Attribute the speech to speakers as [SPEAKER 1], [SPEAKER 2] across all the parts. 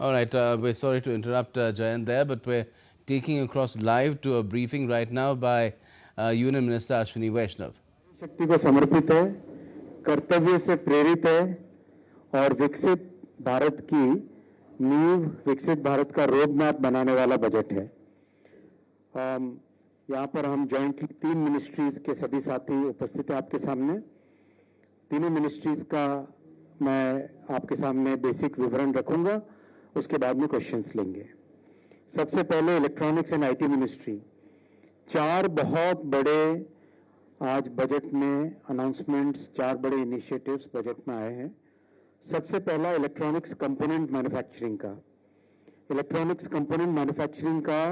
[SPEAKER 1] All right, we're sorry to interrupt Jayant there, but we're taking across live to a briefing right now by Union Minister Ashwini Vaishnav.
[SPEAKER 2] शक्ति को समर्पित है, कर्तव्य से प्रेरित है और विकसित भारत की नींव, विकसित भारत का रोड मैप बनाने वाला बजट है। यहाँ पर हम जॉइंटली 3 मिनिस्ट्रीज के सभी साथी उपस्थित हैं आपके सामने। तीनों मिनिस्ट्रीज का मैं आपके सामने बेसिक विवरण रखूंगा, उसके बाद में क्वेश्चंस लेंगे। सबसे पहले इलेक्ट्रॉनिक्स एंड आईटी मिनिस्ट्री। 4 बहुत बड़े आज बजट में अनाउंसमेंट्स, 4 बड़े इनिशिएटिव्स बजट में आए हैं। सबसे पहला इलेक्ट्रॉनिक्स कंपोनेंट मैन्युफैक्चरिंग का। इलेक्ट्रॉनिक्स कंपोनेंट मैन्युफैक्चरिंग का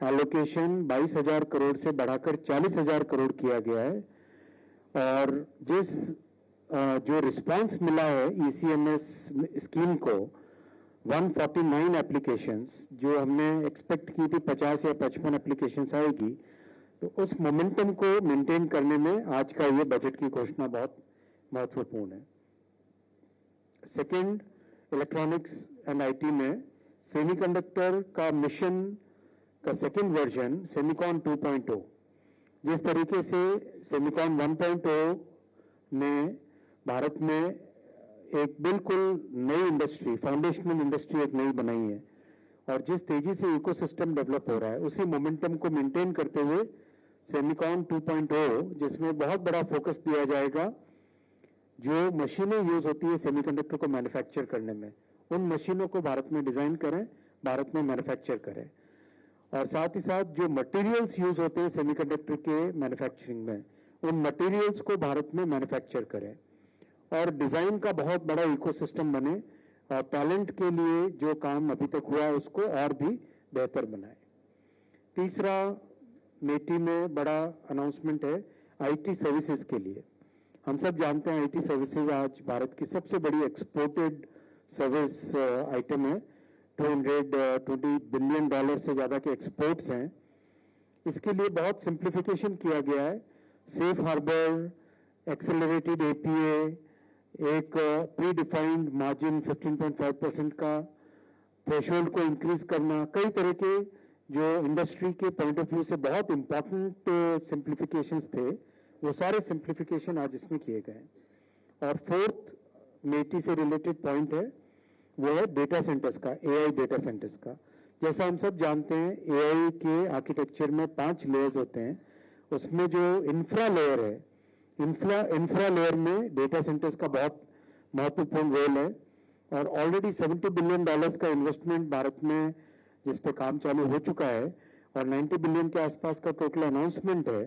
[SPEAKER 2] एलोकेशन 22,000 करोड़ से बढ़ाकर 40,000 करोड़ किया गया है और जो रिस्पांस मिला है ईसीएमएस स्कीम को 149 एप्लीकेशंस, जो हमने एक्सपेक्ट की थी 50 या 55 एप्लीकेशंस आएगी, तो उस मोमेंटम को मेंटेन करने में आज का ये बजट की घोषणा बहुत महत्वपूर्ण है। सेकंड, इलेक्ट्रॉनिक्स एंड आईटी में सेमीकंडक्टर का मिशन का सेकंड वर्जन सेमिकॉन 2.0, जिस तरीके से सेमिकॉन 1.0 ने भारत में एक बिल्कुल नई इंडस्ट्री, फाउंडेशनल इंडस्ट्री एक नई बनाई है और जिस तेजी से इकोसिस्टम डेवलप हो रहा है, उसी मोमेंटम को मेंटेन करते हुए सेमिकॉन 2.0, जिसमें बहुत बड़ा फोकस दिया जाएगा जो मशीनें यूज होती है सेमीकंडक्टर को मैन्युफैक्चर करने में, उन मशीनों को भारत में डिजाइन करें, भारत में मैन्युफैक्चर करें और साथ ही साथ जो मटेरियल्स यूज होते हैं सेमीकंडक्टर के मैन्युफैक्चरिंग में, उन मटेरियल्स को भारत में मैन्युफैक्चर करें और डिजाइन का बहुत बड़ा इकोसिस्टम बने और टैलेंट के लिए जो काम अभी तक हुआ है उसको और भी बेहतर बनाए। तीसरा, मेटी में बड़ा अनाउंसमेंट है आईटी सर्विसेज के लिए। हम सब जानते हैं आईटी सर्विसेज आज भारत की सबसे बड़ी एक्सपोर्टेड सर्विस आइटम है। $220 बिलियन से ज्यादा के एक्सपोर्ट्स हैं। इसके लिए बहुत सिंप्लीफिकेशन किया गया है। सेफ हार्बर, एक्सेलरेटेड एपीए, एक प्री डिफाइंड मार्जिन 15.5% का, थ्रेशोल्ड को इंक्रीज करना, कई तरह के जो इंडस्ट्री के पॉइंट ऑफ व्यू से बहुत इंपॉर्टेंट सिंप्लीफिकेशंस थे, वो सारे सिंप्लीफिकेशन आज इसमें किए गए। और फोर्थ मेटी से रिलेटेड पॉइंट है वो है डेटा सेंटर्स का, एआई डेटा सेंटर्स का। जैसा हम सब जानते हैं एआई के आर्किटेक्चर में 5 लेयर्स होते हैं, उसमें जो इंफ्रा लेयर है, इंफ्रा लेयर में डेटा सेंटर्स का बहुत महत्वपूर्ण रोल है और ऑलरेडी $70 बिलियन का इन्वेस्टमेंट भारत में जिस पे काम चालू हो चुका है और 90 बिलियन के आसपास का टोटल अनाउंसमेंट है।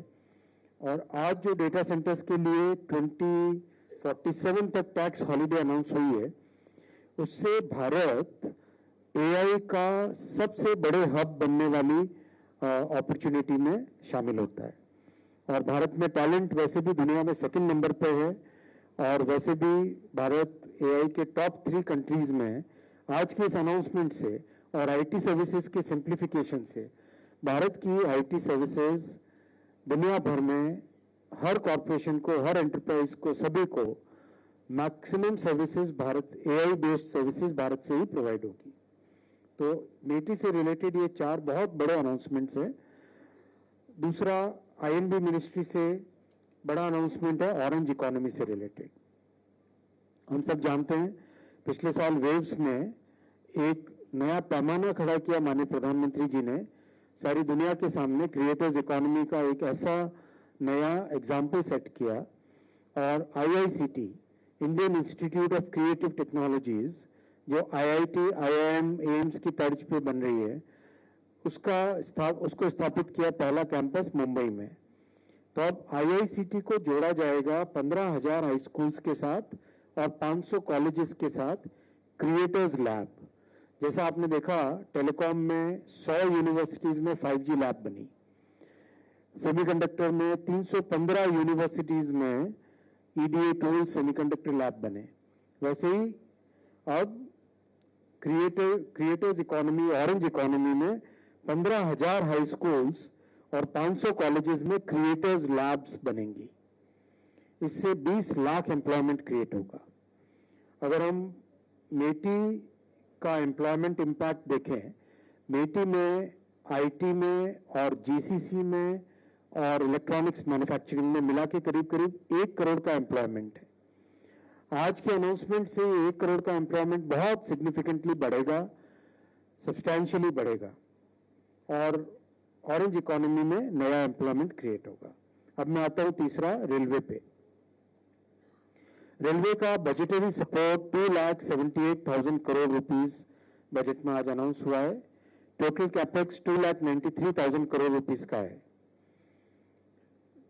[SPEAKER 2] और आज जो डेटा सेंटर्स के लिए 2047 तक टैक्स हॉलिडे अनाउंस हुई है, उससे भारत एआई का सबसे बड़े हब बनने वाली अपॉर्चुनिटी में शामिल होता है और भारत में टैलेंट वैसे भी दुनिया में सेकंड नंबर पे है और वैसे भी भारत एआई के टॉप 3 कंट्रीज में है। आज के इस अनाउंसमेंट से और आईटी सर्विसेज के सिंप्लीफिकेशन से भारत की आईटी सर्विसेज दुनिया भर में हर कॉर्पोरेशन को, हर एंटरप्राइज को, सभी को maximum services Bharat, AI based services Bharat से ही प्रोवाइड होगी। तो मेटी से रिलेटेड ये 4 बहुत बड़े अनाउंसमेंट्स हैं। दूसरा, आईएनबी मिनिस्ट्री से बड़ा अनाउंसमेंट है ऑरेंज इकोनॉमी से रिलेटेड। हम सब जानते हैं पिछले साल वेव्स में एक नया पैमाना खड़ा किया माननीय प्रधानमंत्री जी ने सारी दुनिया के सामने, क्रिएटर्स इकोनॉमी का एक ऐसा नया एग्जाम्पल सेट किया और IICT, Indian institute of creative technologies, जो आईआईटी, आईआईएम, एम्स की तर्ज पे बन रही है, उसको स्थापित किया पहला कैंपस मुंबई में। तो अब आईआईसीटी को जोड़ा जाएगा 15,000 हाई स्कूल्स के साथ और 500 कॉलेजेस के साथ क्रिएटर्स लैब। जैसा आपने देखा टेलीकॉम में 100 यूनिवर्सिटीज में 5G लैब बनी, सेमीकंडक्टर में 315 यूनिवर्सिटीज में ईडीए टूल सेमीकंडक्टर लैब बने। वैसे ही अब क्रिएटर्स इकोनॉमी, ऑरेंज इकोनॉमी में 15,000 हाई स्कूल्स और 500 कॉलेजेस में क्रिएटर्स लैब्स बनेंगी। इससे 20 लाख एम्प्लॉयमेंट क्रिएट होगा। अगर हम मेटी का एम्प्लॉयमेंट इम्पैक्ट देखें, मेटी में, आईटी में और जीसीसी में और इलेक्ट्रॉनिक्स मैन्युफैक्चरिंग में मिला के करीब करीब 1 करोड़ का एम्प्लॉयमेंट है। आज के अनाउंसमेंट से 1 करोड़ का एम्प्लॉयमेंट बहुत सिग्निफिकेंटली बढ़ेगा, सब्सटैंशियली बढ़ेगा और ऑरेंज इकोनॉमी में नया एम्प्लॉयमेंट क्रिएट होगा। अब मैं आता हूं तीसरा, रेलवे पे। रेलवे का budgetary support 2,78,000 crore rupees budget में आज अनाउंस हुआ है। टोटल कैपेक्स 2,93,000 करोड़ रुपीस का है।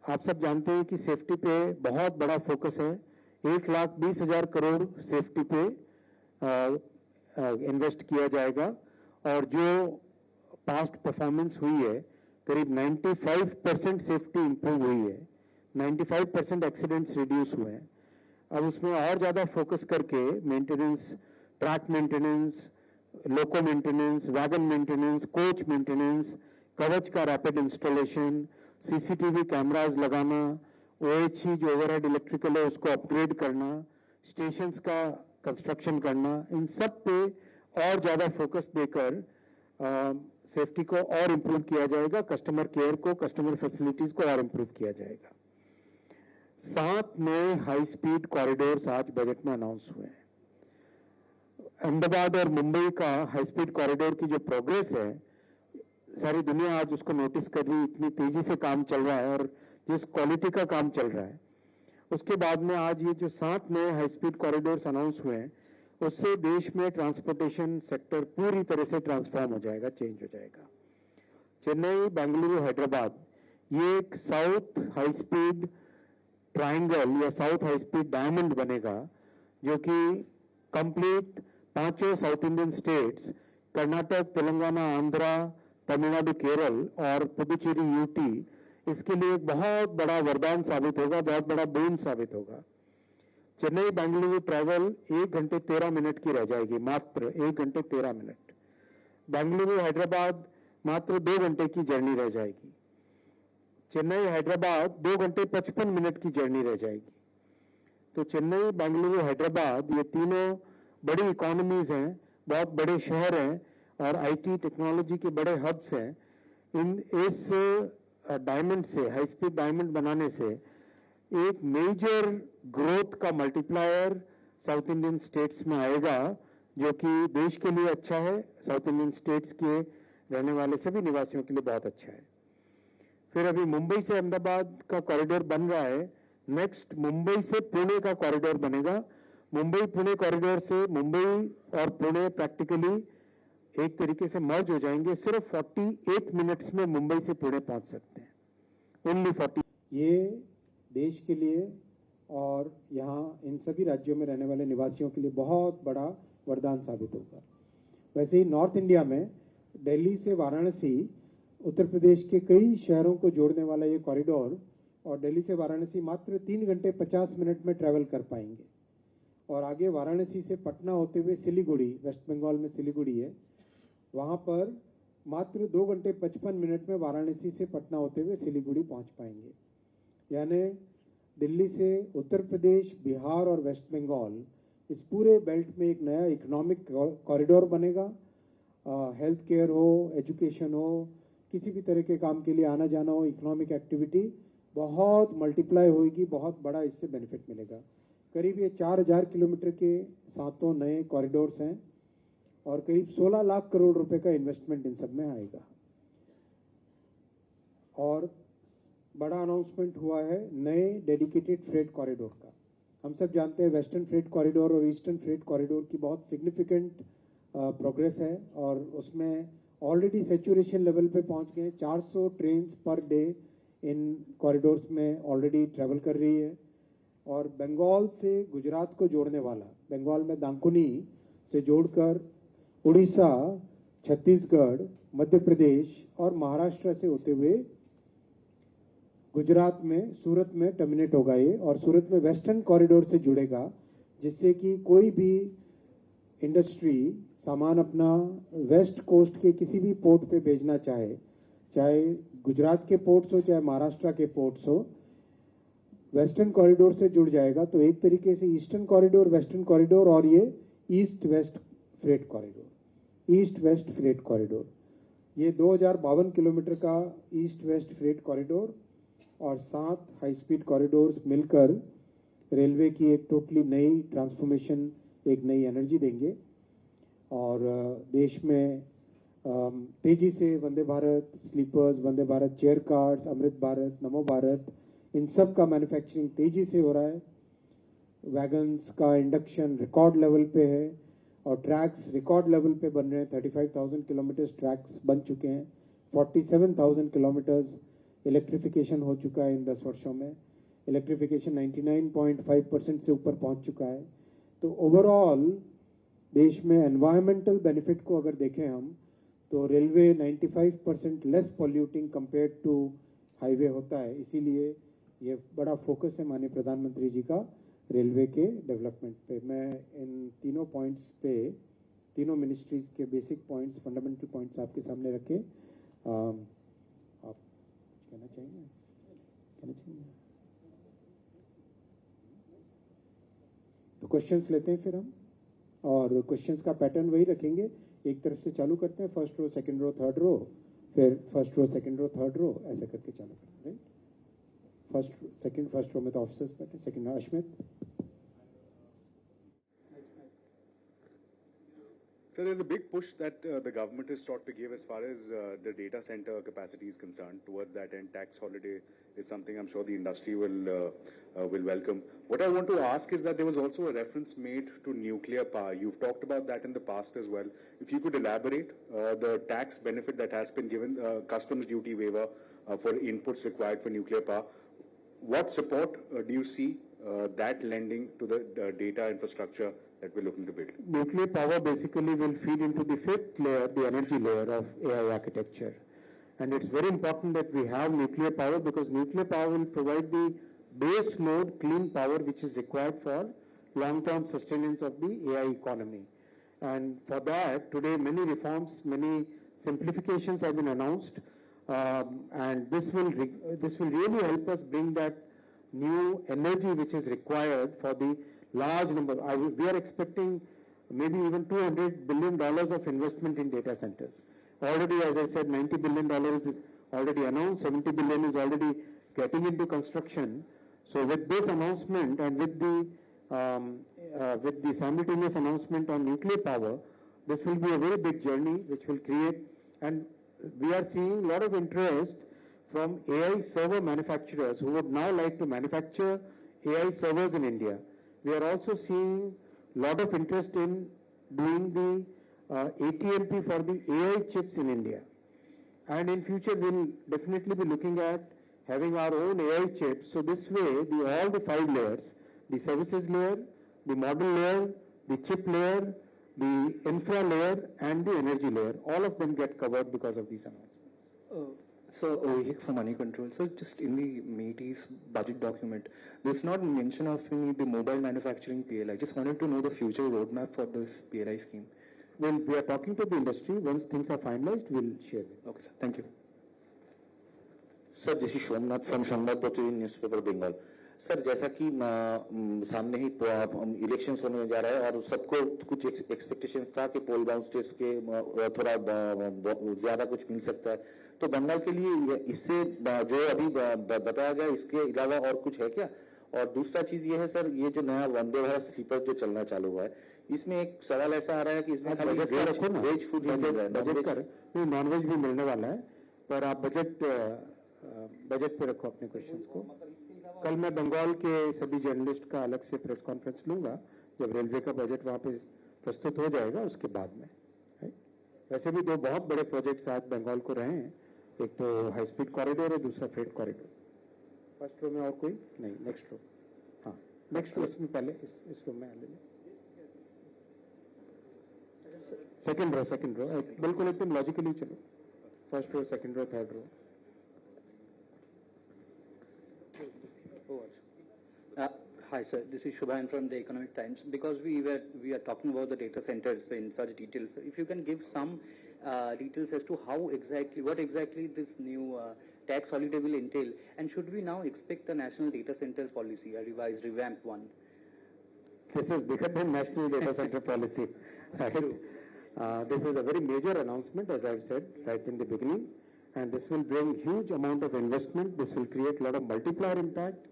[SPEAKER 2] आप सब जानते हैं कि सेफ्टी पे बहुत बड़ा फोकस है। 1,20,000 करोड़ सेफ्टी पे इन्वेस्ट किया जाएगा और जो पास्ट परफॉर्मेंस हुई है, करीब 95% सेफ्टी इंप्रूव हुई है, 95% एक्सीडेंट्स रिड्यूस हुए हैं। अब उसमें और ज़्यादा फोकस करके maintenance, track maintenance, loco maintenance, wagon maintenance, coach maintenance, Kavach का रैपिड इंस्टॉलेशन, सीसीटीवी कैमराज लगाना, ओएचई जो ओवरहेड इलेक्ट्रिकल है उसको अपग्रेड करना, स्टेशंस का कंस्ट्रक्शन करना, इन सब पे और ज़्यादा फोकस देकर सेफ्टी को और इम्प्रूव किया जाएगा, कस्टमर केयर को, कस्टमर फैसिलिटीज को और इम्प्रूव किया जाएगा। 7 नए हाई स्पीड कॉरिडोर्स आज बजट में अनाउंस हुए हैं। अहमदाबाद और मुंबई का हाई स्पीड कॉरिडोर की जो प्रोग्रेस है, सारी दुनिया आज उसको नोटिस कर रही, इतनी तेजी से काम चल रहा है और जिस क्वालिटी का काम चल रहा है, उसके बाद में आज ये जो 7 नए हाई स्पीड कॉरिडोर्स अनाउंस हुए हैं, उससे देश में ट्रांसपोर्टेशन सेक्टर पूरी तरह से ट्रांसफॉर्म हो जाएगा, चेंज हो जाएगा। चेन्नई, बेंगलुरु, हैदराबाद, ये एक साउथ हाई स्पीड ट्रायंगल या साउथ हाई स्पीड डायमंड बनेगा, जो कि complete 5 south Indian states, Karnataka, Telangana, Andhra, Tamil Nadu, Kerala और पुदुचेरी, यूटी, इसके लिए एक बहुत बड़ा वरदान साबित होगा, बहुत बड़ा बूम साबित होगा। चेन्नई बेंगलुरु ट्रैवल 1 घंटे 13 मिनट की रह जाएगी, मात्र 1 घंटे 13 मिनट। बेंगलुरु हैदराबाद मात्र 2 घंटे की जर्नी रह जाएगी। चेन्नई हैदराबाद 2 घंटे 55 मिनट की जर्नी रह जाएगी। तो चेन्नई, बेंगलुरु, हैदराबाद, ये तीनों बड़ी इकोनॉमीज हैं, बहुत बड़े शहर हैं और आईटी टेक्नोलॉजी के बड़े हब्स हैं। इस डायमंड से, हाई स्पीड डायमंड बनाने से एक मेजर ग्रोथ का मल्टीप्लायर साउथ इंडियन स्टेट्स में आएगा, जो कि देश के लिए अच्छा है, साउथ इंडियन स्टेट्स के रहने वाले सभी निवासियों के लिए बहुत अच्छा है। फिर अभी मुंबई से अहमदाबाद का कॉरिडोर बन रहा है, नेक्स्ट मुंबई से पुणे का कॉरिडोर बनेगा। मुंबई पुणे कॉरिडोर से मुंबई और पुणे प्रैक्टिकली एक तरीके से मर्ज हो जाएंगे। सिर्फ 48 मिनट्स में मुंबई से पुणे पहुंच सकते हैं, ओनली 40। ये देश के लिए और यहाँ इन सभी राज्यों में रहने वाले निवासियों के लिए बहुत बड़ा वरदान साबित होगा। वैसे ही नॉर्थ इंडिया में दिल्ली से वाराणसी, उत्तर प्रदेश के कई शहरों को जोड़ने वाला ये कॉरिडोर, और दिल्ली से वाराणसी मात्र 3 घंटे 50 मिनट में ट्रैवल कर पाएंगे। और आगे वाराणसी से पटना होते हुए सिलीगुड़ी, वेस्ट बंगाल में सिलीगुड़ी है, वहाँ पर मात्र 2 घंटे 55 मिनट में वाराणसी से पटना होते हुए सिलीगुड़ी पहुँच पाएंगे। यानी दिल्ली से उत्तर प्रदेश, बिहार और वेस्ट बंगाल, इस पूरे बेल्ट में एक नया इकोनॉमिक कॉरिडोर बनेगा। हेल्थ केयर हो, एजुकेशन हो, किसी भी तरह के काम के लिए आना जाना हो, इकोनॉमिक एक्टिविटी बहुत मल्टीप्लाई होगी, बहुत बड़ा इससे बेनिफिट मिलेगा। करीब ये 4,000 किलोमीटर के 7 नए कॉरिडोर्स हैं और करीब 16 लाख करोड़ रुपए का इन्वेस्टमेंट इन सब में आएगा। और बड़ा अनाउंसमेंट हुआ है नए डेडिकेटेड फ्रेट कॉरिडोर का। हम सब जानते हैं वेस्टर्न फ्रेट कॉरिडोर और ईस्टर्न फ्रेट कॉरिडोर की बहुत सिग्निफिकेंट प्रोग्रेस है और उसमें ऑलरेडी सेचुरेशन लेवल पे पहुंच गए। 400 trains per day in corridors में ऑलरेडी ट्रैवल कर रही है। और बंगाल से गुजरात को जोड़ने वाला, बंगाल में दांकुनी से जोड़कर उड़ीसा, छत्तीसगढ़, मध्य प्रदेश और महाराष्ट्र से होते हुए गुजरात में सूरत में टर्मिनेट होगा ये, और सूरत में वेस्टर्न कॉरिडोर से जुड़ेगा, जिससे कि कोई भी इंडस्ट्री सामान अपना वेस्ट कोस्ट के किसी भी पोर्ट पे भेजना चाहे, चाहे गुजरात के पोर्ट्स हो चाहे महाराष्ट्र के पोर्ट्स हो, वेस्टर्न कॉरिडोर से जुड़ जाएगा। तो एक तरीके से ईस्टर्न कॉरिडोर, वेस्टर्न कॉरिडोर और ये east west freight corridor, east west freight corridor. ये 2052 किलोमीटर का ईस्ट वेस्ट फ्रेट कॉरिडोर और 7 हाई स्पीड कॉरिडोर्स मिलकर रेलवे की एक टोटली नई ट्रांसफॉर्मेशन, एक नई एनर्जी देंगे। और देश में तेजी से Vande Bharat slippers, Vande Bharat chair cards, Amrit Bharat, नमो भारत, इन सब का मैन्युफैक्चरिंग तेजी से हो रहा है। वैगन्स का इंडक्शन रिकॉर्ड लेवल पे है और ट्रैक्स रिकॉर्ड लेवल पे बन रहे हैं। 35,000 किलोमीटर्स ट्रैक्स बन चुके हैं। 47,000 किलोमीटर्स इलेक्ट्रिफिकेशन हो चुका है इन 10 वर्षों में। इलेक्ट्रिफिकेशन 99.5% से ऊपर पहुंच चुका है। तो ओवरऑल देश में एनवायरमेंटल बेनिफिट को अगर देखें हम, तो railway 95% less polluting compared to highway होता है। इसीलिए ये बड़ा फोकस है माननीय प्रधानमंत्री जी का रेलवे के डेवलपमेंट पे। मैं इन तीनों पॉइंट्स पे, तीनों मिनिस्ट्रीज के बेसिक पॉइंट्स, फंडामेंटल पॉइंट्स आपके सामने रखे। आप कहना चाहेंगे? तो क्वेश्चंस लेते हैं फिर हम, और क्वेश्चंस का पैटर्न वही रखेंगे। एक तरफ से चालू करते हैं, first row, second row, third row, फिर first row, second row, third row, ऐसे करके चालू करते हैं। राइट, फर्स्ट रो में तो ऑफिसर्स बैठे, second Ashmit.
[SPEAKER 3] So there's a big push that the government has sought to give as far as the data center capacity is concerned. Towards that end, tax holiday is something I'm sure the industry will welcome. What I want to ask is that there was also a reference made to nuclear power. You've talked about that in the past as well. If you could elaborate the tax benefit that has been given, customs duty waiver for inputs required for nuclear power. What support do you see that lending to the data infrastructure that we're looking to build?
[SPEAKER 2] Nuclear power basically will feed into the fifth layer, the energy layer of AI architecture. And it's very important that we have nuclear power, because nuclear power will provide the base load clean power which is required for long-term sustenance of the AI economy. And for that, today many reforms, many simplifications have been announced, and this will really help us bring that new energy which is required for the large number. We are expecting maybe even $200 billion of investment in data centers. Already, as I said, $90 billion is already announced, $70 billion is already getting into construction. So with this announcement and with the simultaneous announcement on nuclear power, this will be a very big journey which will create, and we are seeing a lot of interest from AI server manufacturers who would now like to manufacture AI servers in India. We are also seeing a lot of interest in doing the ATMP for the AI chips in India. And in future, we'll definitely be looking at having our own AI chips. So this way, all the 5 layers, the services layer, the model layer, the chip layer, the infra layer, and the energy layer, all of them get covered because of these announcements.
[SPEAKER 4] So, Vivek from Money Control. So, just in the METI's budget document, there's not mention of the mobile manufacturing PLI. Just wanted to know the future roadmap for this PLI scheme.
[SPEAKER 2] Well, we are talking to the industry. Once things are finalized, we'll share it.
[SPEAKER 4] Okay, sir. Thank you.
[SPEAKER 5] Sir, this is Somnath from संवाद प्रतिदिन newspaper Bengal. Sir, जैसा कि सामने ही elections होने जा रहा है और सबको कुछ एक्सपेक्टेशंस था कि पोल बाउंड स्टेट्स के थोड़ा ज्यादा कुछ मिल सकता है, तो बंगाल के लिए इससे जो अभी बताया गया इसके अलावा और कुछ है क्या? और दूसरा चीज ये है सर, ये जो नया वंदे भारत स्लीपर जो चलना चालू हुआ है, इसमें एक सवाल ऐसा आ रहा है कि इसमें खाली वेज फूड ही मिल रहा है,
[SPEAKER 2] नॉनवेज भी मिलने वाला है, पर आप बजट पे रखो अपने क्वेश्चंस को। कल मैं बंगाल के सभी जर्नलिस्ट का अलग से प्रेस कॉन्फ्रेंस लूंगा जब रेलवे का बजट वहां पे प्रस्तुत हो जाएगा, उसके बाद में। वैसे भी 2 बहुत बड़े प्रोजेक्ट्स आज बंगाल को रहे हैं, एक तो हाई स्पीड कॉरिडोर है, दूसरा फ्रेट कॉरिडोर। फर्स्ट रो में और कोई नहीं, नेक्स्ट रो, हाँ नेक्स्ट रो, इसमें पहले इस रो में ले लें। सेकंड रो बिल्कुल एकदम लॉजिकली चलो, first row, second row, third row.
[SPEAKER 6] Hi sir, this is Shubhan from the Economic Times. Because we are talking about the data centers in such details, if you can give some details as to what exactly this new tax holiday will entail, and should we now expect a national data center policy, a revamped one?
[SPEAKER 2] This is bigger than national data center policy. right? This is a very major announcement, as I've said right in the beginning, and this will bring huge amount of investment. This will create a lot of multiplier impact.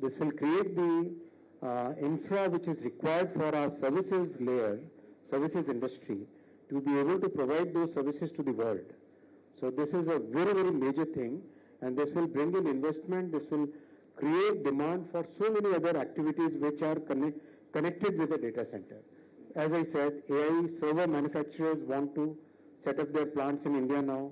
[SPEAKER 2] This will create the infra which is required for our services layer, services industry, to be able to provide those services to the world. So this is a very, very major thing, and this will bring in investment. This will create demand for so many other activities which are connected with the data center. As I said, AI server manufacturers want to set up their plants in India now.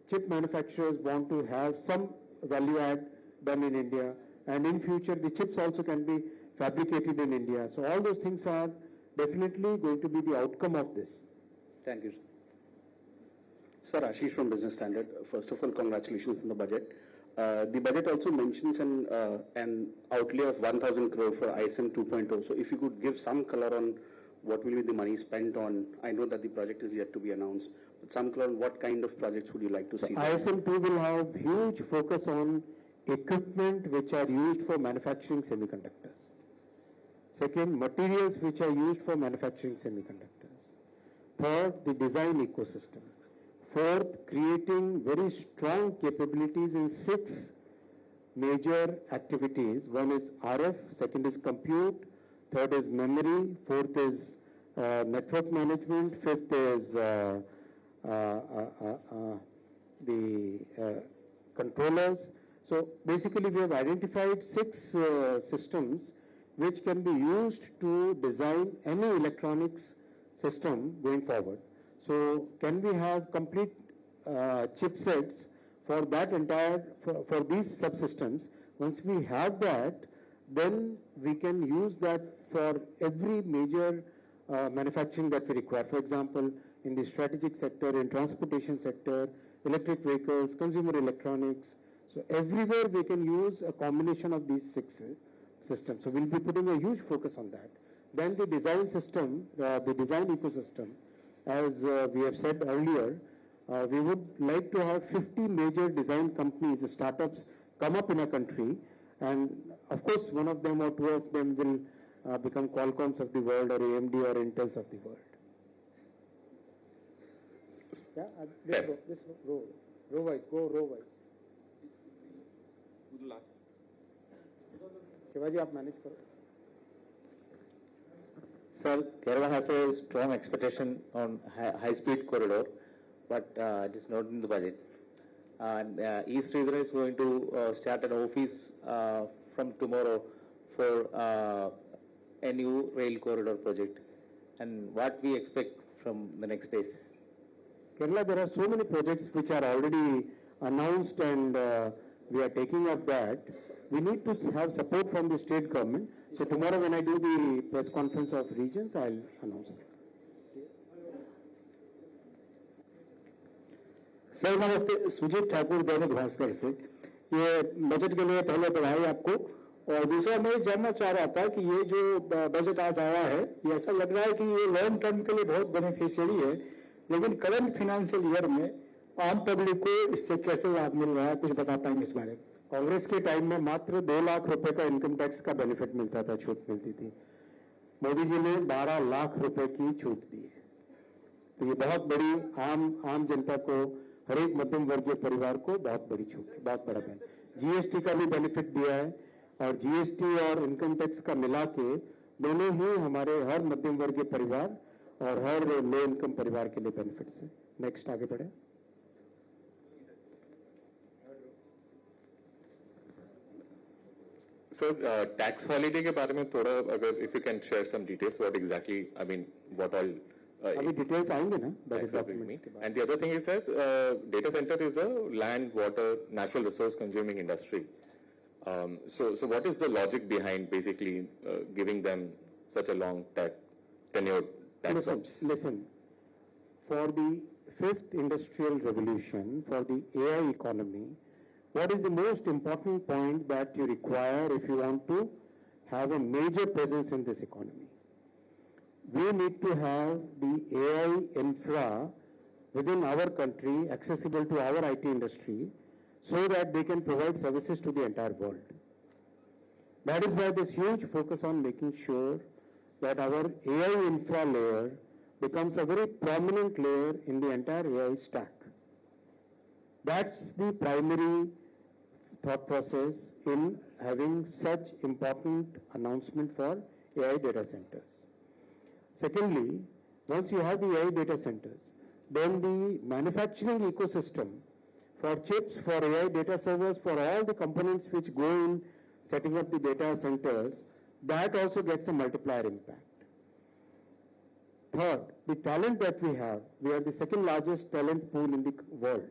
[SPEAKER 2] Chip manufacturers want to have some value add done in India, and in future the chips also can be fabricated in India. So all those things are definitely going to be the outcome of this.
[SPEAKER 6] Thank you, sir.
[SPEAKER 7] Sir, Ashish from Business Standard. First of all, congratulations on the budget. The budget also mentions an outlay of 1,000 crore for ISM 2.0. So if you could give some color on what will be the money spent on, I know that the project is yet to be announced, but some color on what kind of projects would you like to see?
[SPEAKER 2] ISM 2 will have huge focus on equipment which are used for manufacturing semiconductors. Second, materials which are used for manufacturing semiconductors. Third, the design ecosystem. Fourth, creating very strong capabilities in 6 major activities. One is RF, second is compute, third is memory, fourth is network management, fifth is the controllers. So basically we have identified 6 systems which can be used to design any electronics system going forward. So can we have complete chipsets for that entire, for these subsystems? Once we have that, then we can use that for every major manufacturing that we require. For example, in the strategic sector, in transportation sector, electric vehicles, consumer electronics. So everywhere we can use a combination of these 6 systems. So we'll be putting a huge focus on that. Then the design system, the design ecosystem, as we have said earlier, we would like to have 50 major design companies, startups come up in a country, and of course one of them or 2 of them will become Qualcomms of the world or AMD or Intels of the world. Yeah, this row wise, go row wise. Shivaji, आप manage करो.
[SPEAKER 8] Sir, Kerala has a strong expectation on high-speed corridor, but it is not in the budget. And East Region is going to start an office from tomorrow for a new rail corridor project. And what we expect from the next days?
[SPEAKER 2] Kerala, there are so many projects which are already announced, and we are taking up that. We need to have support from the state government. So tomorrow when I do the press conference of regions, I'll announce it.
[SPEAKER 9] Sir नमस्ते, सुजीत ठाकुर दैनिक भास्कर से. ये budget के लिए पहले बधाई आपको. और दूसरा मैं जानना चाह रहा था कि ये जो बजट आज आया है, ये ऐसा लग रहा है कि ये लॉन्ग टर्म के लिए बहुत बेनिफिशियरी है, लेकिन करंट फाइनेंशियल ईयर में आम पब्लिक को इससे कैसे लाभ मिल रहा है, कुछ बता पाएंगे इस बारे में?
[SPEAKER 2] कांग्रेस के टाइम में मात्र 2 लाख रुपए का इनकम टैक्स का बेनिफिट मिलता था, छूट मिलती थी. मोदी जी ने 12 लाख रुपए की छूट दी है. तो ये बहुत बड़ी आम जनता को, हर एक मध्यम वर्गीय परिवार को बहुत बड़ी छूट, बहुत बड़ा बेनिफिट. जीएसटी का भी बेनिफिट दिया है, और जीएसटी और इनकम टैक्स का मिला के दोनों ही हमारे हर मध्यम वर्गीय परिवार और हर लो इनकम परिवार के लिए बेनिफिट्स है. नेक्स्ट आगे बढ़े.
[SPEAKER 10] सर टैक्स हॉलिडे के बारे में थोड़ा अगर if you can share some details what exactly I mean what all
[SPEAKER 2] अभी डिटेल्स आएंगे ना.
[SPEAKER 10] And the other thing is that data center is a land, water, natural resource consuming industry. So what is the logic behind basically giving them such a long tenured tax jobs?
[SPEAKER 2] Listen, for the 5th industrial revolution, for the AI economy, what is the most important point that you require if you want to have a major presence in this economy? We need to have the AI infra within our country accessible to our IT industry so that they can provide services to the entire world. That is why this huge focus on making sure that our AI infra layer becomes a very prominent layer in the entire AI stack. That's the primary thought process in having such important announcement for AI data centers. Secondly, once you have the AI data centers, then the manufacturing ecosystem for chips, for AI data servers, for all the components which go in setting up the data centers, that also gets a multiplier impact. Third, the talent that we are the second largest talent pool in the world.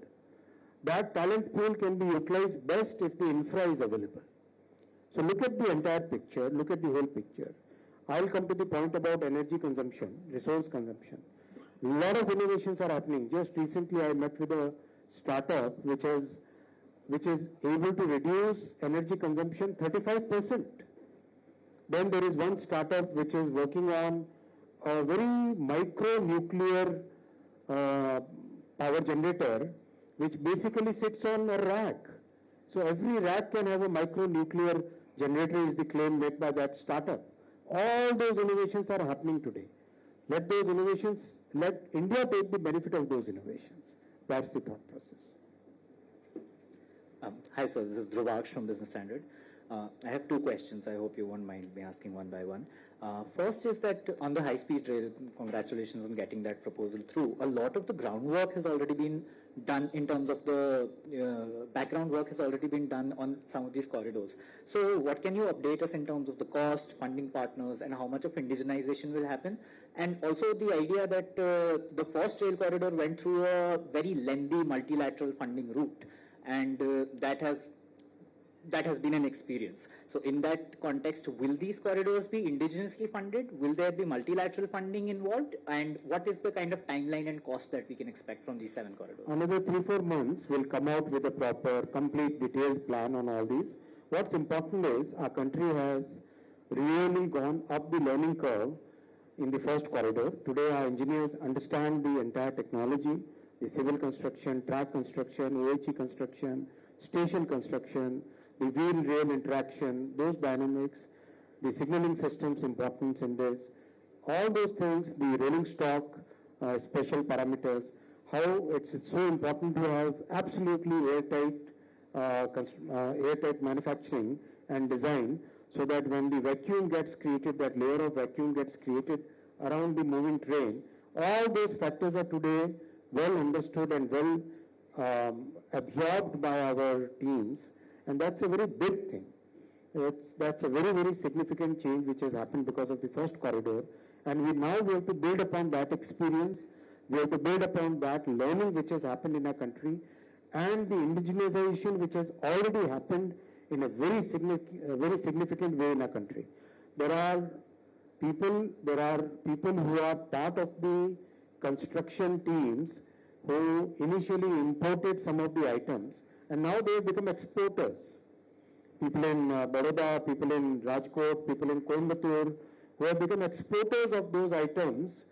[SPEAKER 2] That talent pool can be utilized best if the infra is available. So look at the entire picture, look at the whole picture. I'll come to the point about energy consumption, resource consumption. A lot of innovations are happening. Just recently I met with a startup which is able to reduce energy consumption 35%. Then there is one startup which is working on a very micro nuclear power generator which basically sits on a rack. So every rack can have a micro nuclear generator is the claim made by that startup. All those innovations are happening today. Let India take the benefit of those innovations. That's the thought process.
[SPEAKER 11] Hi sir, this is Dhruvarsh from Business Standard. I have two questions. I hope you won't mind me asking one by one. First is that on the high-speed rail, congratulations on getting that proposal through. A lot of the groundwork has already been done in terms of the background work has already been done on some of these corridors. So what can you update us in terms of the cost, funding partners, and how much of indigenization will happen? And also the idea that the first rail corridor went through a very lengthy multilateral funding route, and that has been an experience. So in that context, will these corridors be indigenously funded? Will there be multilateral funding involved? And what is the kind of timeline and cost that we can expect from these 7 corridors?
[SPEAKER 2] Another 3-4 months, we'll come out with a proper, complete, detailed plan on all these. What's important is our country has really gone up the learning curve in the first corridor. Today, our engineers understand the entire technology, the civil construction, track construction, OHE construction, station construction, the wheel-rail interaction, those dynamics, the signaling system's importance in this, all those things, the rolling stock, special parameters, how it's so important to have absolutely airtight manufacturing and design, so that when the vacuum gets created, that layer of vacuum gets created around the moving train, all those factors are today well understood and well absorbed by our teams. And that's a very big thing. That's a very, very significant change which has happened because of the first corridor. And we have to build upon that experience. We have to build upon that learning which has happened in our country, and the indigenization which has already happened in a very significant way in our country. There are people who are part of the construction teams who initially imported some of the items, and now they have become exporters. People in Baroda, people in Rajkot, people in Coimbatore, who have become exporters of those items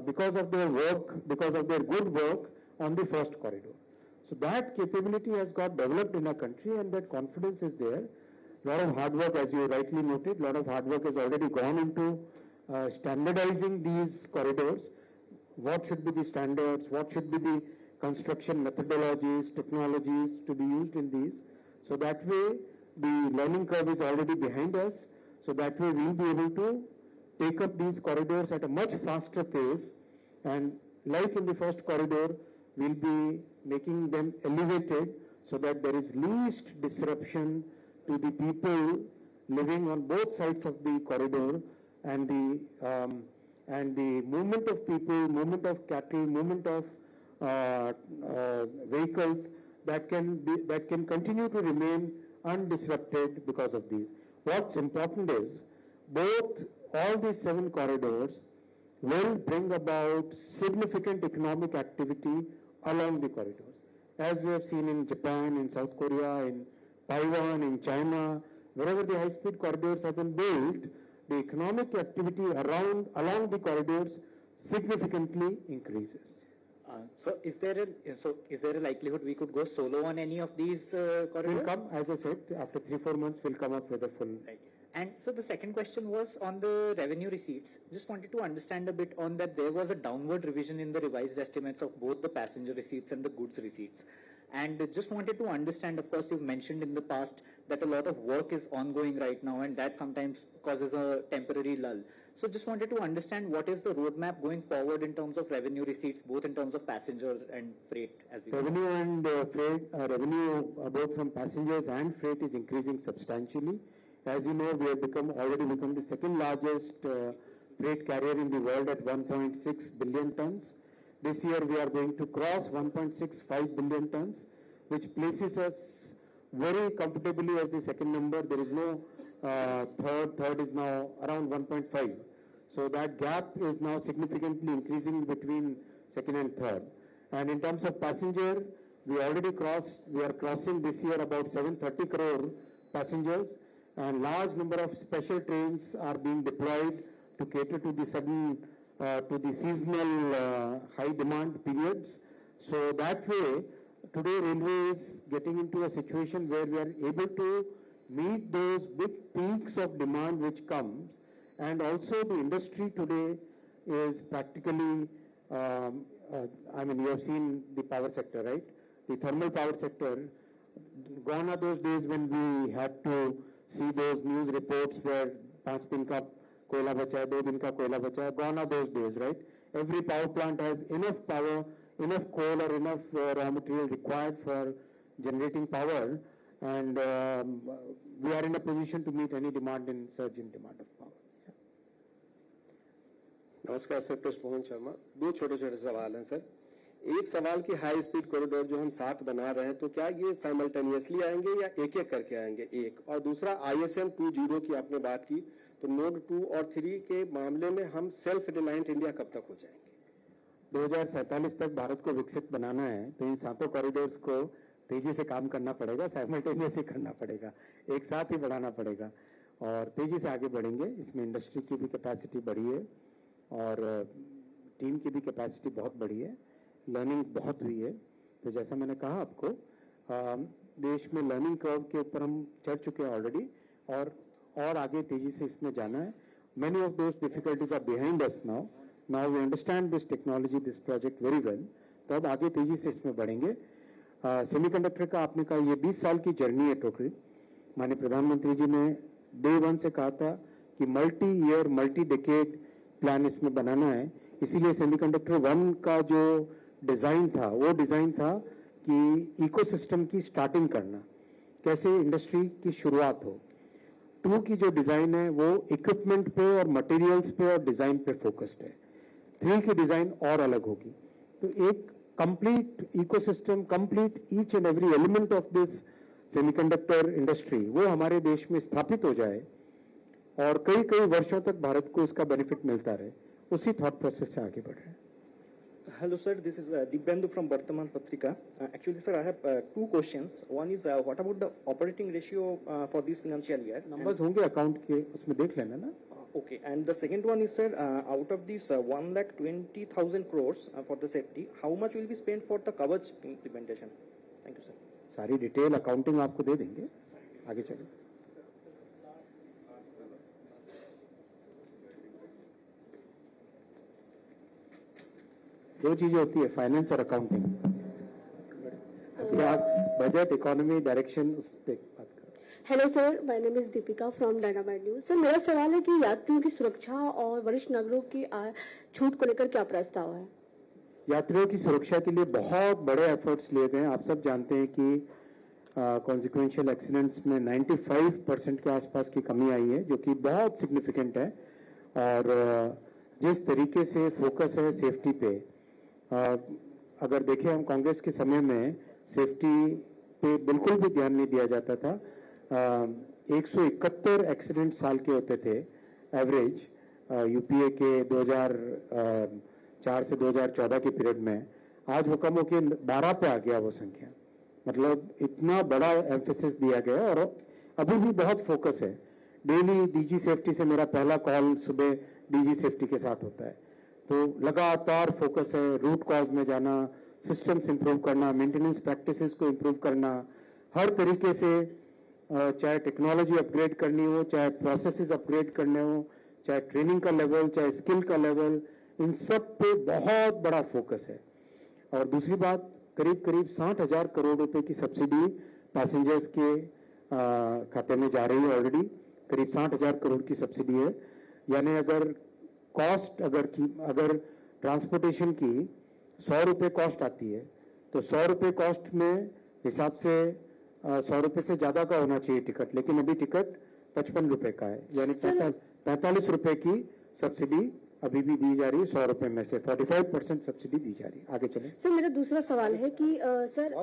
[SPEAKER 2] because of their work, because of their good work on the first corridor. So that capability has got developed in our country, and that confidence is there. A lot of hard work, as you rightly noted, a lot of hard work has already gone into standardizing these corridors. What should be the standards? What should be the construction methodologies, technologies to be used in these? So that way, the learning curve is already behind us. So that way, we'll be able to take up these corridors at a much faster pace. And like in the first corridor, we'll be making them elevated so that there is least disruption to the people living on both sides of the corridor, and the movement of people, movement of cattle, movement of vehicles that can continue to remain undisrupted because of these. What's important is all these 7 corridors will bring about significant economic activity along the corridors. As we have seen in Japan, in South Korea, in Taiwan, in China, wherever the high-speed corridors have been built, the economic activity along the corridors significantly increases.
[SPEAKER 11] So is there a likelihood we could go solo on any of these corridors?
[SPEAKER 2] We'll come, as I said, after 3-4 months, we'll come up with a full.
[SPEAKER 11] Right. And so the second question was on the revenue receipts. Just wanted to understand a bit on that there was a downward revision in the revised estimates of both the passenger receipts and the goods receipts. And just wanted to understand, of course, you've mentioned in the past that a lot of work is ongoing right now and that sometimes causes a temporary lull. So just wanted to understand what is the roadmap going forward in terms of revenue receipts, both in terms of passengers and freight as we
[SPEAKER 2] Revenue and freight, revenue both from passengers and freight is increasing substantially. As you know, we have already become the second largest freight carrier in the world at 1.6 billion tons. This year we are going to cross 1.65 billion tons, which places us very comfortably as the second number. There is no third is now around 1.5. So that gap is now significantly increasing between second and third. And in terms of passenger, we are crossing this year about 730 crore passengers, and large number of special trains are being deployed to cater to the seasonal high demand periods. So that way, today railway is getting into a situation where we are able to meet those big peaks of demand which comes, and also the industry today is practically, you have seen the power sector, right? The thermal power sector, gone are those days when we had to see those news reports where 5 दिन का कोयला बचा है, 2 दिन का कोयला बचा है. Gone are those days, right? Every power plant has enough power, enough coal or enough raw material required for generating power, and we are in a position to meet any surge in demand of power.
[SPEAKER 12] नमस्कार sir, पुष्पमोहन Sharma. दो छोटे छोटे सवाल हैं sir. एक सवाल कि high speed corridor जो हम 7 बना रहे हैं, तो क्या ये साइमल्टेनियसली आएंगे या एक एक करके आएंगे? एक और दूसरा, ISM 2.0 की आपने बात की, तो नोड 2 और 3 के मामले में हम सेल्फ रिलायंट इंडिया कब तक हो जाएंगे?
[SPEAKER 2] 2047 तक भारत को विकसित बनाना है, तो इन 7 कॉरिडोर्स को तेजी से काम करना पड़ेगा, साइमल्टेनियसली करना पड़ेगा, एक साथ ही बढ़ाना पड़ेगा और तेजी से आगे बढ़ेंगे. इसमें इंडस्ट्री की भी कैपेसिटी बढ़ी है और टीम की भी कैपेसिटी बहुत बढ़ी है, लर्निंग बहुत हुई है. तो जैसा मैंने कहा आपको, देश में लर्निंग कर्व के ऊपर हम चढ़ चुके हैं ऑलरेडी और आगे तेजी से इसमें जाना है. Many of those difficulties are behind us now. Now we understand this technology, this project very well. तो अब आगे तेजी से इसमें बढ़ेंगे. सेमीकंडक्टर का आपने कहा ये 20 साल की जर्नी है टोटली. माननीय प्रधानमंत्री जी ने डे 1 से कहा था कि multi year multi decade plan इसमें बनाना है. इसीलिए सेमीकंडक्टर 1 का जो डिजाइन था वो डिजाइन था कि इकोसिस्टम की स्टार्टिंग करना, कैसे इंडस्ट्री की शुरुआत हो. 2 की जो डिजाइन है वो इक्विपमेंट पे और मटेरियल्स पे और डिजाइन पे फोकस्ड है. 3 की डिजाइन और अलग होगी. तो एक complete ecosystem, complete each and every element of this semiconductor industry वो हमारे देश में स्थापित हो जाए और कई कई वर्षों तक भारत को उसका बेनिफिट मिलता रहे. उसी थॉट प्रोसेस से आगे बढ़ रहे हैं.
[SPEAKER 13] Hello sir, this is Dibyendu from Vartaman Patrika. Actually sir, I have 2 questions. One is what about the operating ratio for this financial year?
[SPEAKER 2] Numbers होंगे अकाउंट के, उसमें देख लेना ना.
[SPEAKER 13] Okay, and the second one is sir, out of this 1,20,000 crores for the safety, how much will be spent for the Kavach implementation? Thank you sir.
[SPEAKER 2] सारी detail accounting आपको दे देंगे. आगे चलिए. दो चीजें होती है, फाइनेंस और अकाउंटिंग. बजट, इकोनॉमी, डायरेक्शन, उस पे बात करो.
[SPEAKER 14] Hello sir, my name is Deepika from dynamite news. Sir मेरा सवाल है कि यात्रियों की सुरक्षा और वरिष्ठ नागरिकों की छूट को लेकर क्या प्रस्ताव है?
[SPEAKER 2] यात्रियों की सुरक्षा के लिए बहुत बड़े एफर्ट्स लिए गए हैं. आप सब जानते हैं कि कॉन्सिक्वेंशियल एक्सीडेंट्स में 95% के आसपास की कमी आई है, जो कि बहुत सिग्निफिकेंट है. और जिस तरीके से फोकस है सेफ्टी पे, अगर देखें हम कांग्रेस के समय में सेफ्टी पे बिल्कुल भी ध्यान नहीं दिया जाता था. 171 एक्सीडेंट साल के होते थे एवरेज यूपीए के 2004 से 2014 के पीरियड में. आज वो कम होकर 12 पे आ गया वो संख्या. मतलब इतना बड़ा एम्फेसिस दिया गया और अभी भी बहुत फोकस है. डेली डीजी सेफ्टी से मेरा पहला कॉल सुबह डीजी सेफ्टी के साथ होता है. तो लगातार फोकस है रूट कॉज में जाना, सिस्टम्स इंप्रूव करना, मेंटेनेंस प्रैक्टिसेस को इंप्रूव करना, हर तरीके से चाहे टेक्नोलॉजी अपग्रेड करनी हो, चाहे प्रोसेसेस अपग्रेड करने हो, चाहे ट्रेनिंग का लेवल, चाहे स्किल का लेवल, इन सब पे बहुत बड़ा फोकस है। और दूसरी बात, करीब करीब 60,000 करोड़ रुपए की सब्सिडी पैसेंजर्स के खाते में जा रही है ऑलरेडी। करीब 60,000 करोड़ की सब्सिडी है। यानी अगर कॉस्ट अगर ट्रांसपोर्टेशन की 100 रुपये कॉस्ट आती है तो 100 रुपये कॉस्ट में हिसाब से 100 रुपये से ज्यादा का होना चाहिए टिकट, लेकिन अभी टिकट 55 रुपए का है। यानी 45 रुपए की सब्सिडी अभी भी दी जा रही है। 100 रुपए में से 45% सब्सिडी दी जा रही है। आगे चले
[SPEAKER 14] सर, मेरा दूसरा सवाल है कि सर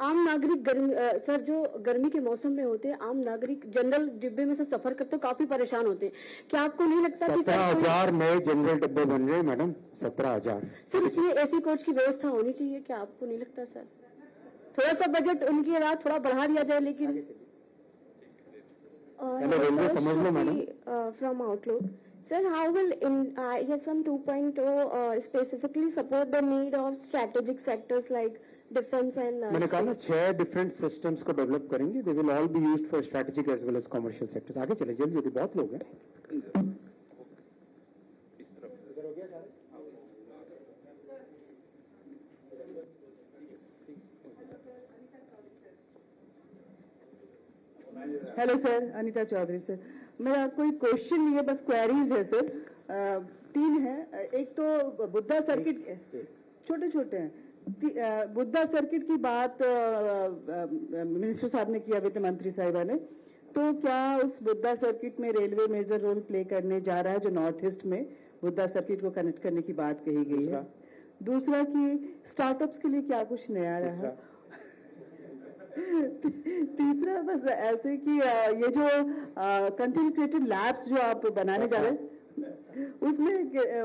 [SPEAKER 14] आम नागरिक सर जो गर्मी के मौसम में होते हैं, आम नागरिक जनरल डिब्बे में से सफर करते काफी परेशान होते हैं। क्या आपको नहीं लगता कि
[SPEAKER 2] 17,000 नए जनरल डिब्बे बन रहे हैं मैडम? 17,000।
[SPEAKER 14] सर, इसमें एसी कोच की व्यवस्था होनी चाहिए, क्या आपको नहीं लगता सर? थोड़ा सा बजट उनकी रात थोड़ा बढ़ा दिया जाए, लेकिन from outlook Sir, how will ISM 2.0 specifically support the need of strategic sectors like defense and
[SPEAKER 2] मैंने कहा ना 6 डिफरेंट सिस्टम्स को डेवलप करेंगे। They will all be used for strategic as well as commercial sectors. आगे चले जल्दी जल्दी, बहुत लोग हैं।
[SPEAKER 15] Hello sir, Anita Chaudhary sir. मेरा कोई क्वेश्चन नहीं है, बस क्वेरीज है सर। 3 है। एक तो बुद्धा सर्किट, छोटे छोटे हैं। बुद्धा सर्किट की बात मिनिस्टर साहब ने किया, वित्त मंत्री साहिबा ने, तो क्या उस बुद्धा सर्किट में रेलवे मेजर रोल प्ले करने जा रहा है, जो नॉर्थ ईस्ट में बुद्धा सर्किट को कनेक्ट करने की बात कही गई है? दूसरा कि स्टार्टअप्स के लिए क्या कुछ नया रहा? तीसरा बस ऐसे कि ये जो कंटेंट क्रिएटिव लैब्स जो आप बनाने जा रहे हैं,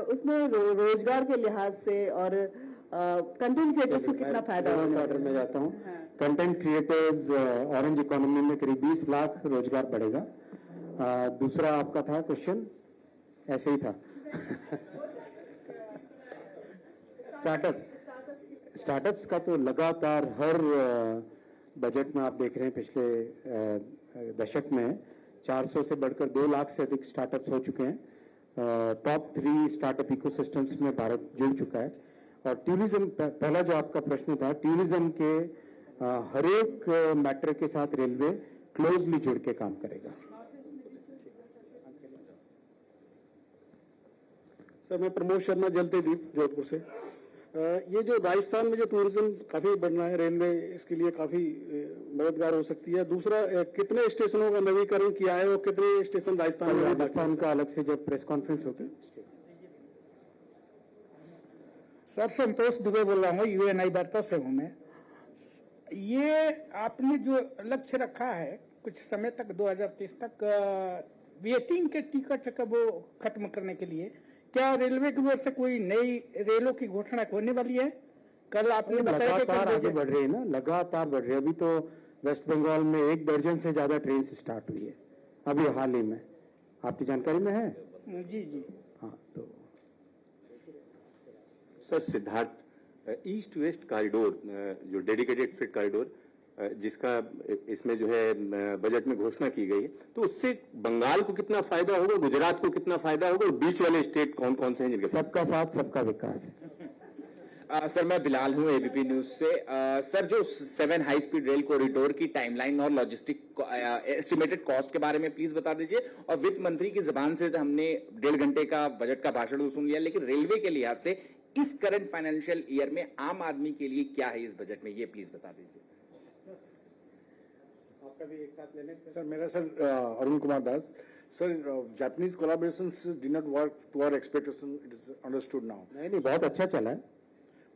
[SPEAKER 15] उसमें रोजगार के लिहाज से और कंटेंट क्रिएटर्स को कितना फायदा होगा?
[SPEAKER 2] ऑर्डर में जाता हूँ। कंटेंट क्रिएटर्स ऑरेंज इकोनॉमी में करीब 20 लाख रोजगार बढ़ेगा। दूसरा आपका था क्वेश्चन, ऐसे ही था। स्टार्टअप्स का तो लगातार हर बजट में आप देख रहे हैं, पिछले दशक में 400 से बढ़कर 2 लाख से अधिक स्टार्टअप्स हो चुके हैं। टॉप 3 स्टार्टअप इकोसिस्टम्स में भारत जुड़ चुका है। और टूरिज्म, पहला जो आपका प्रश्न था, टूरिज्म के हर एक मैटर के साथ रेलवे क्लोजली जुड़ के काम करेगा।
[SPEAKER 12] सर, मैं प्रमोद शर्मा, जलते दीप, जोधपुर से। ये जो राजस्थान में जो टूरिज्म काफी बढ़ रहा है, रेलवे इसके लिए काफी मददगार हो सकती है। दूसरा, कितने स्टेशनों का नवीकरण किया है और कितने स्टेशन
[SPEAKER 2] राजस्थान का अलग से जब प्रेस कॉन्फ्रेंस होती है।
[SPEAKER 16] सर, संतोष दुबे बोल रहा हूँ, UNI वार्ता से हूँ मैं। ये आपने जो लक्ष्य रखा है कुछ समय तक, 2030 तक वेटिंग के टिकट का वो खत्म करने के लिए, क्या रेलवे की ओर से कोई नई रेलों की घोषणा होने वाली है? कल आपने बताया कि
[SPEAKER 2] लगातार आगे बढ़ रही है ना, लगातार बढ़ रही है। अभी तो वेस्ट बंगाल में 1 दर्जन से ज्यादा ट्रेन स्टार्ट हुई है अभी हाल ही में। आपकी जानकारी में है?
[SPEAKER 16] जी जी।
[SPEAKER 2] हाँ, तो
[SPEAKER 17] sir, Siddharth, east west corridor जो डेडिकेटेड फ्रेट कॉरिडोर जिसका इसमें जो है बजट में घोषणा की गई है, तो उससे बंगाल को कितना फायदा होगा, गुजरात को कितना फायदा होगा, और बीच वाले स्टेट कौन कौन से हैं जिनके?
[SPEAKER 2] सबका साथ सबका विकास।
[SPEAKER 18] सर, मैं बिलाल हूं, ABP न्यूज से। सर, जो 7 हाई स्पीड रेल कॉरिडोर की टाइमलाइन और लॉजिस्टिक एस्टिमेटेड कॉस्ट के बारे में प्लीज बता दीजिए। और वित्त मंत्री की जबान से हमने 1.5 घंटे का बजट का भाषण तो सुन लिया, लेकिन रेलवे के लिहाज से इस करंट फाइनेंशियल ईयर में आम आदमी के लिए क्या है इस बजट में, ये प्लीज बता दीजिए।
[SPEAKER 12] आपका भी एक साथ लेने। सर, मेरा Arun Kumar Das. Sir, Japanese collaborations did not work to our expectation, it is understood now.
[SPEAKER 2] नहीं, बहुत अच्छा चला है।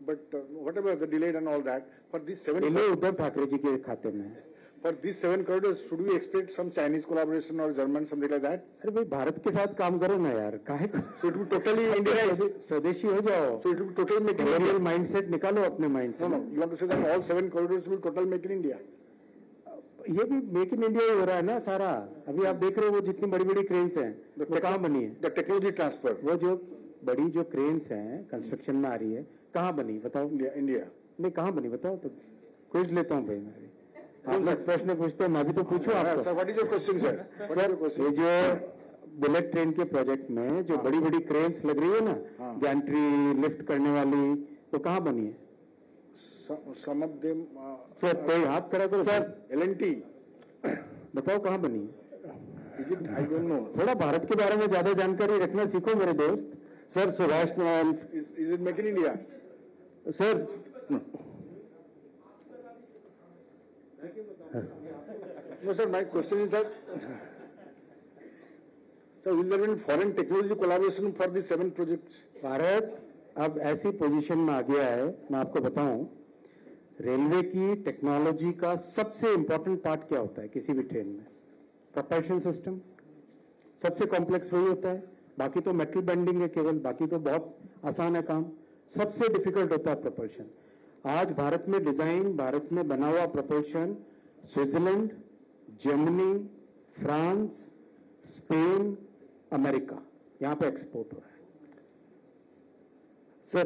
[SPEAKER 12] But whatever the delayed and all that, for this 7
[SPEAKER 2] Uddhav Thackeray ji के खाते में है।
[SPEAKER 12] For these 7 corridors, should we expect some Chinese collaboration or German, something like that?
[SPEAKER 2] अरे भाई, भारत के साथ काम करो ना यार, काहे को?
[SPEAKER 12] So it will totally Indianized.
[SPEAKER 2] स्वदेशी हो जाओ।
[SPEAKER 12] So it will totally make in India.
[SPEAKER 2] Colonial mindset निकालो अपने माइंड से।
[SPEAKER 12] No, you want to say that all 7 corridors will total make in India?
[SPEAKER 2] ये भी मेक इन इंडिया ही हो रहा है ना सारा। अभी आप देख रहे हो वो जितनी बड़ी बड़ी क्रेन्स हैं, वो कहाँ बनी है?
[SPEAKER 12] The technology transfer.
[SPEAKER 2] वो जो बड़ी जो क्रेन्स हैं कंस्ट्रक्शन में आ रही है, कहाँ बनी बताओ?
[SPEAKER 12] इंडिया।
[SPEAKER 2] नहीं, कहाँ बनी बताओ तो? क्विज लेता हूँ भाई मैं। आप लोग प्रश्न पूछते हैं, मैं भी तो पूछूं आपको।
[SPEAKER 19] Sir, what is your question sir?
[SPEAKER 2] Sir, ये जो बुलेट ट्रेन के प्रोजेक्ट में जो बड़ी बड़ी क्रेन्स लग रही है ना, गैंट्री लिफ्ट करने वाली, वो कहाँ बनी है?
[SPEAKER 19] सम ऑफ देम
[SPEAKER 2] सर, कोई हाथ खड़ा करो सर।
[SPEAKER 19] L&T,
[SPEAKER 2] बताओ कहाँ बनी है?
[SPEAKER 19] Is it? I don't know.
[SPEAKER 2] थोड़ा भारत के बारे में ज्यादा जानकारी रखना सीखो मेरे दोस्त। Sir, Subhash Narayan.
[SPEAKER 19] Is it make in India?
[SPEAKER 2] Sir,
[SPEAKER 19] No, sir, my question is that, sir, will there be foreign technology collaboration for the 7 projects?
[SPEAKER 2] Bharat अब ऐसी पोजीशन में आ गया है, मैं आपको बताऊं, रेलवे की टेक्नोलॉजी का सबसे इंपॉर्टेंट पार्ट क्या होता है किसी भी ट्रेन में? Propulsion system. सबसे कॉम्प्लेक्स वही होता है, बाकी तो मेटल बेंडिंग है केवल, बाकी तो बहुत आसान है काम। सबसे डिफिकल्ट होता है प्रोपल्शन। आज भारत में डिजाइन, भारत में बना हुआ propulsion Switzerland, Germany, France, Spain, America, यहां पे एक्सपोर्ट हो रहा है। सर,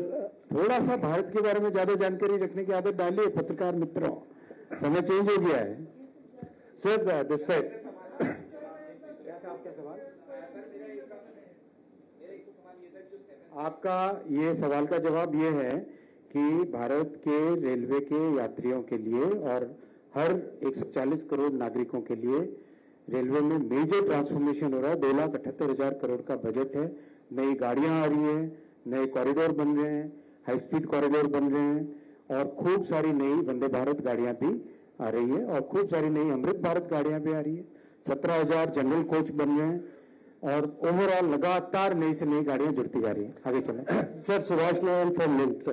[SPEAKER 2] थोड़ा सा भारत के बारे में ज्यादा जानकारी रखने की आदत डालिए पत्रकार मित्रों, समय चेंज हो गया है। Sir, this side. क्या था आपका सवाल? आपका ये सवाल का जवाब ये है कि भारत के रेलवे के यात्रियों के लिए और हर 140 करोड़ नागरिकों के लिए रेलवे में मेजर ट्रांसफॉर्मेशन हो रहा है। 2,78,000 करोड़ का बजट है। नई गाड़ियां आ रही हैं, नए कॉरिडोर बन रहे हैं, हाई स्पीड कॉरिडोर बन रहे हैं और खूब सारी नई वंदे भारत गाड़ियां भी आ रही है और खूब सारी नई अमृत भारत गाड़ियां भी आ रही है। 17,000 जनरल कोच बन रहे हैं और ओवरऑल लगातार नई से नई गाड़ियां जुड़ती जा रही हैं। आगे चलें।
[SPEAKER 12] Sir, Subhash Narayan from Mint.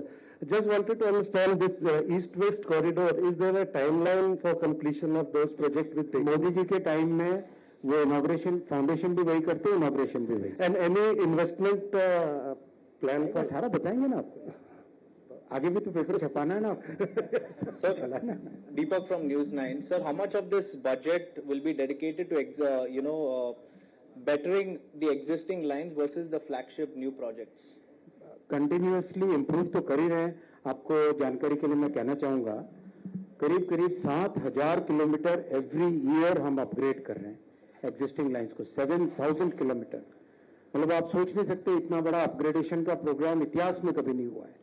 [SPEAKER 12] Just wanted to understand this east-west corridor. Is there a timeline for completion of those projects with the
[SPEAKER 2] Modi ji के टाइम में वो इनॉग्रेशन, फाउंडेशन भी वही करते हैं, इनॉग्रेशन भी वही।
[SPEAKER 12] and any investment plan for?
[SPEAKER 2] सारा बताएंगे ना आपको, आगे भी तो पेपर छपाना है ना आपको।
[SPEAKER 20] Sir, Deepak from News 9. Sir, how much of this budget will be dedicated to, bettering the existing lines versus the flagship new projects?
[SPEAKER 2] Continuously improve तो कर ही रहे हैं। आपको जानकारी के लिए मैं कहना चाहूंगा, करीब करीब 7,000 किलोमीटर एवरी ईयर हम अपग्रेड कर रहे हैं एग्जिस्टिंग लाइंस को। 7,000 किलोमीटर, मतलब आप सोच नहीं सकते इतना बड़ा अपग्रेडेशन का प्रोग्राम इतिहास में कभी नहीं हुआ है।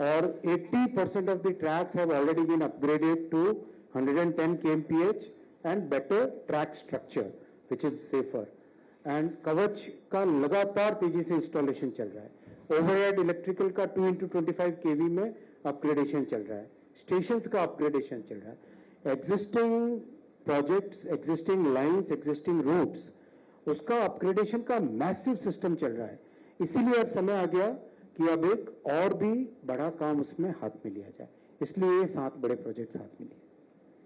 [SPEAKER 2] और 80% of the tracks have already been upgraded to 110 kmph and better track structure which is safer. And Kavach का लगातार तेजी से इंस्टॉलेशन चल रहा है। ओवरहेड इलेक्ट्रिकल का 2x25 kV में अपग्रेडेशन चल रहा है। स्टेशंस का अपग्रेडेशन चल रहा है। Existing projects, existing lines, existing routes, उसका अपग्रेडेशन का मैसिव सिस्टम चल रहा है। इसीलिए अब समय आ गया कि अब एक और भी बड़ा काम उसमें हाथ में लिया जाए, इसलिए ये 7 बड़े प्रोजेक्ट हाथ में लिए।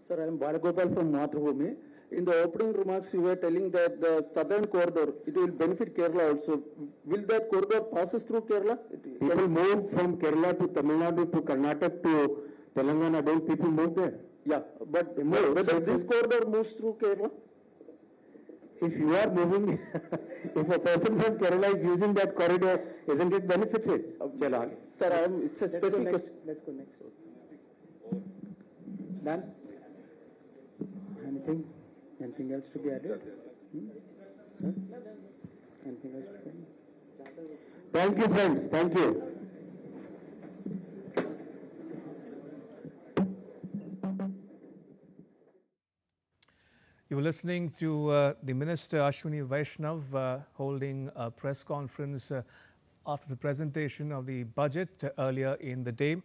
[SPEAKER 21] Sir, I am Bharagopal from Mathrubhumi. In the opening remarks, you were telling that the southern corridor, it will benefit Kerala also. Will that corridor passes through Kerala?
[SPEAKER 2] People move from Kerala to Tamil Nadu to Karnataka to Telangana. Don't people move there?
[SPEAKER 21] Yeah, but this corridor moves through Kerala?
[SPEAKER 2] If you are moving, if a person from Kerala is using that corridor, isn't it benefited?
[SPEAKER 21] Sir, it's a specific question.
[SPEAKER 2] Let's go next. Done? Anything else to be added? Anything else to be added? Thank you, friends. Thank you.
[SPEAKER 22] You were listening to the Minister Ashwini Vaishnav holding a press conference after the presentation of the budget earlier in the day.